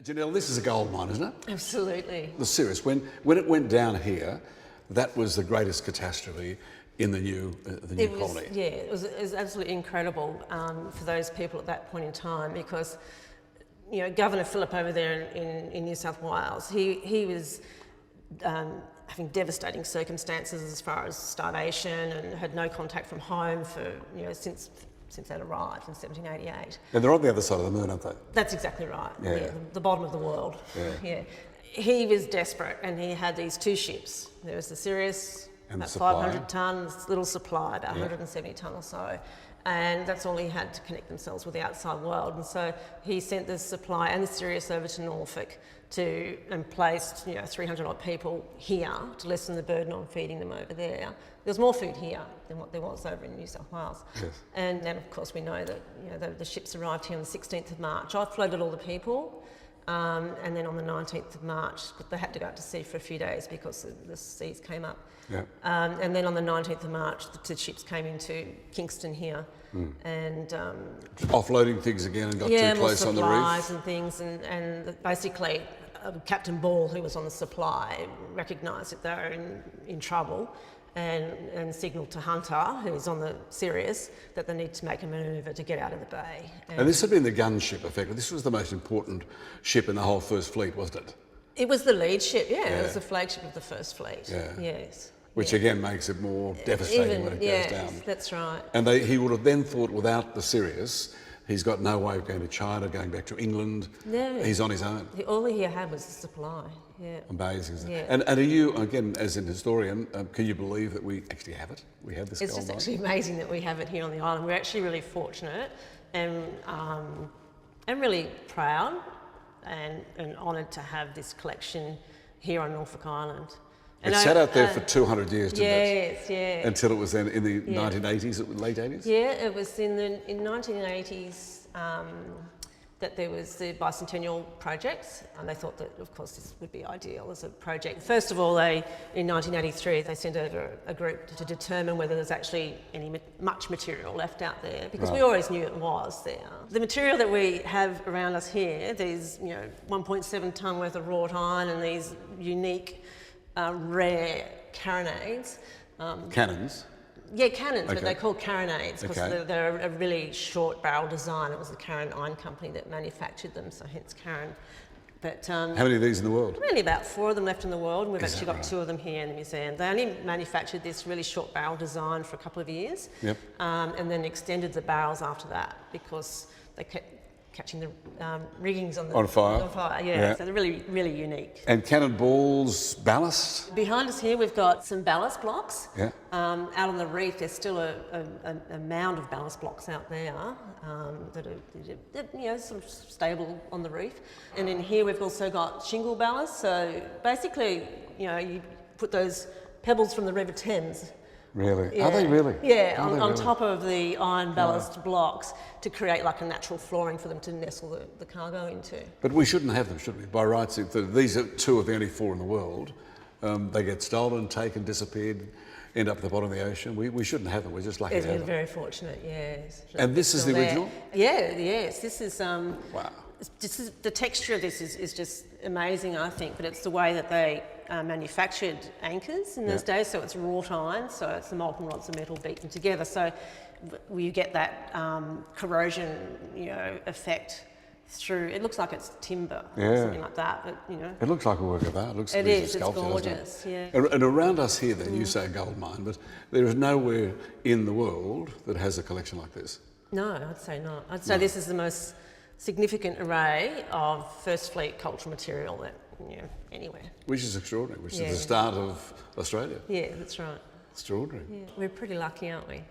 Janelle, this is a gold mine, isn't it? Absolutely. The Sirius. When it went down here, that was the greatest catastrophe in the new colony. Yeah, it was absolutely incredible for those people at that point in time because, you know, Governor Phillip over there in New South Wales, he was having devastating circumstances as far as starvation and had no contact from home for, you know, since they'd arrived in 1788. And they're on the other side of the moon, aren't they? That's exactly right. Yeah. The bottom of the world. Yeah. He was desperate and he had these two ships. There was the Sirius, And about the supply. 500 tonnes, little supply, about 170 tonne or so. And that's all he had to connect themselves with the outside world. And so he sent the supply and the Sirius over to Norfolk and placed, you know, 300 odd people here to lessen the burden on feeding them over there. There's more food here than what there was over in New South Wales. Yes. And then, of course, we know that, you know, the ships arrived here on the 16th of March. I floated all the people, and then on the 19th of March, they had to go out to sea for a few days because the seas came up. Yeah. And then on the 19th of March, the two ships came into Kingston here, and Offloading things again and got too close on the reef. supplies and things, and basically Captain Ball, who was on the supply, recognised that they were in trouble. And signalled to Hunter, who's on the Sirius, that they need to make a manoeuvre to get out of the bay. And this had been the gunship, effectively. This was the most important ship in the whole First Fleet, wasn't it? It was the lead ship, It was the flagship of the First Fleet. Yeah. Yes. Which again makes it more devastating when it goes down. That's right. And he would have then thought, without the Sirius, he's got no way of going to China, going back to England. No. He's on his own. All he had was the supply. Yeah. Amazing. Isn't it? Yeah. And are you, again, as an historian, can you believe that we actually have it? We have this It's gold just mine? actually amazing that we have it here on the island. We're actually really fortunate and really proud and honoured to have this collection here on Norfolk Island. It sat out there for 200 years, didn't it? Yes, yeah. Until it was then in the 1980s, late 80s? Yeah, it was in 1980s that there was the bicentennial project, and they thought that, of course, this would be ideal as a project. First of all, in 1983, they sent over a group to determine whether there's actually much material left out there, because we always knew it was there. The material that we have around us here, these 1.7 tonne worth of wrought iron and these unique, rare carronades. Cannons? Yeah, cannons, Okay. but they're called carronades because they're a really short barrel design. It was the Carron Iron Company that manufactured them, so hence Carron. But How many of these in the world? only about 4 of them left in the world, and we've Is actually that got right? 2 of them here in the museum. They only manufactured this really short barrel design for a couple of years, Yep. and then extended the barrels after that because they kept catching the riggings on fire? On fire, Yeah. So they're really, really unique. And cannonballs, ballast? Behind us here, we've got some ballast blocks. Yeah. Out on the reef, there's still a mound of ballast blocks out there that are sort of stable on the reef. And in here, we've also got shingle ballast. So basically, you put those pebbles from the River Thames. Really? Yeah. Are they really? Yeah, Are they on really? top of the iron ballast blocks to create like a natural flooring for them to nestle the cargo into. But we shouldn't have them, should we? By rights, if these are 2 of the only 4 in the world. They get stolen, taken, disappeared, end up at the bottom of the ocean. We shouldn't have them. We're just lucky Yes, to we're have them. very fortunate, yes. And this is Still the there. original? Yeah, yes. This is Wow. the texture of this is just amazing, I think. But it's the way that they manufactured anchors in those days. So it's wrought iron, so it's the molten rods of metal beaten together. So you get that corrosion, effect through. It looks like it's timber or something like that, but It looks like a work of art. it is. It's gorgeous. Yeah. And around us here, then, you say a gold mine, but there is nowhere in the world that has a collection like this. No, I'd say not. I'd say this is the most significant array of First Fleet cultural material that anywhere. Which is extraordinary, which is Yeah. the start of Australia. Yeah, that's right. Extraordinary. Yeah, we're pretty lucky, aren't we?